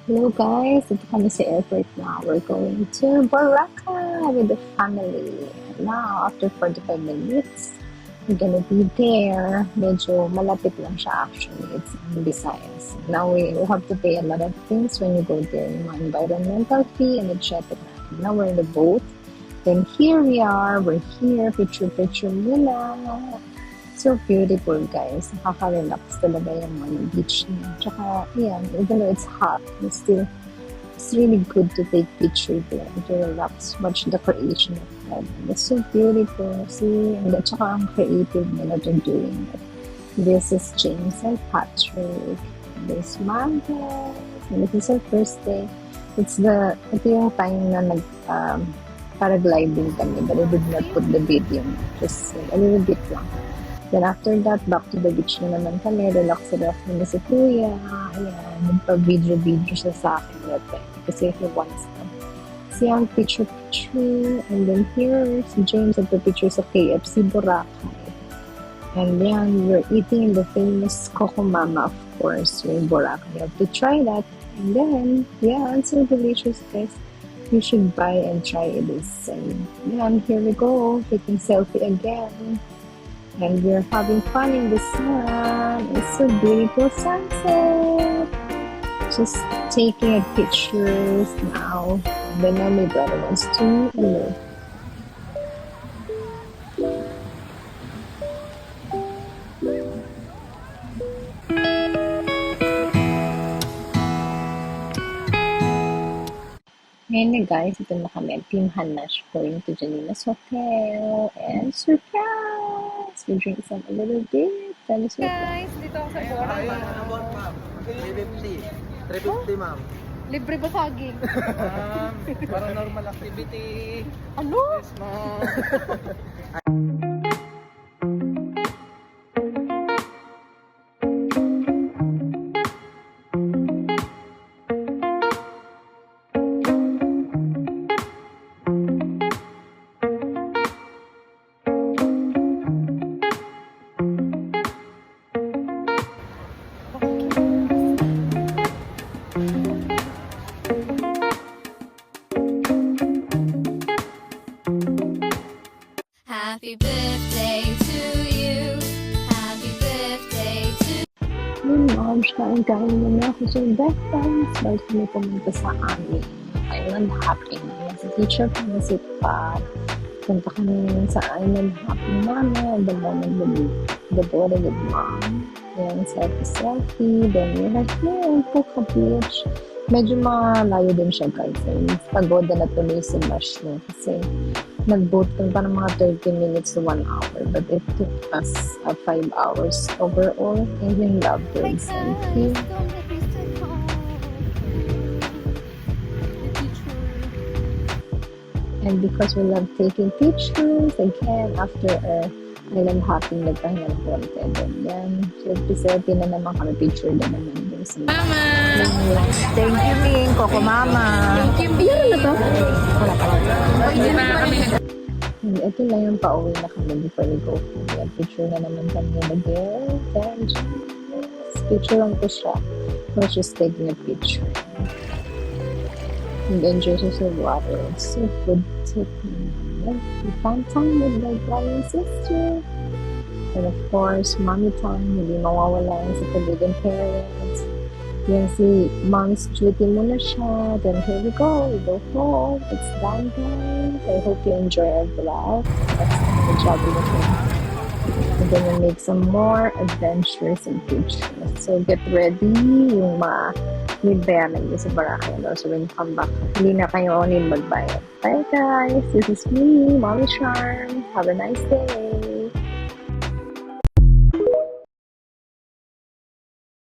Hello guys, ito kami sa airport now. We're going to Boracay with the family. Now, after 45 minutes, we're gonna be there. Medyo malapit lang siya actually. It's in Visayas. Now, we have to pay a lot of things when you go there. Yung mga environmental fee and etc. Now, we're in the boat. Then here we are. We're here. Picture muna. So beautiful, guys. Nakaka-relax talaga yung mga beach niya. Tsaka, yeah, even though it's hot, it's really good to take picture there, to relax, watch the creation of heaven. It's so beautiful. See, and tsaka ang creative nila to doing it. This is James and Patrick. This mountains. And this is our first day. Ito yung time na paragliding kami, but I did not put the video. Just a little bit lang. Then after that, back to the beach na naman kami. Relax na si Kuya. Ayan, nagpa-video siya sa akin that time. Kasi he wants to see ang picture. And then here, si James nagpa-picture sa KFC Boracay. And yan, we're eating the famous Coco Mama, of course, in Boracay. You have to try that. And then, yeah, it's so delicious, guys. You should buy and try this. And yan, here we go. Taking selfie again. And we're having fun in the sun. It's a beautiful sunset. Just taking pictures now. Then now my brother wants to look. Ngayon na guys, ito na kami. Team Hanash going to Janina's hotel. And surprise! We drink some a little bit. Then Guys, dito ako sa Boracay. Ma'am. 350. 350, ma'am. Libre ba saging? Parang normal activity. Ano? Yes, ma'am. Happy birthday to you. Happy birthday to yun, mom, kain muna ako sa breakfast. Balik kami pumunta sa amin. Island hopping. Si teacher ko na si Pat. Punta kami sa island hopping namin. The moment the boarding with mom. Then selfie. Then we had here, Puka Beach. Medyo malayo din siya, guys. Pagoda na tuloy si Mash niya. Kasi nag-boat kami pa ng mga 30 minutes to 1 hour. But it took us 5 hours overall. And we love birds and here. And because we love taking pictures, again, after island hopping, nagpahinga ng konti. Then, selfie na naman kami, picture na naman dun sa Mama! Thank you, Ming. Coco Mama. Thank you, Bia. Ano to? Wala pa lang. Hindi pa kami And ito na yung pauwi na kami before we go home. Yan, picture na naman kami na girl. Then, picture lang ko siya. We're just taking a picture. And enjoy siya sa water. It's so good to we found time with my brother and sister. And of course, mommy time. Hindi mawawala yan sa Canadian parents. Yan si mom's duty muna siya. Then here we go. We go home. It's done, guys. I hope you enjoy our vlog. That's the job we're doing. We're gonna make some more adventures and pictures. So get ready. Yung mga need bayaran nyo sa Boracay. And also when you come back, hindi na kayo only magbayad. Bye guys. This is me, Mommy Charm. Have a nice day.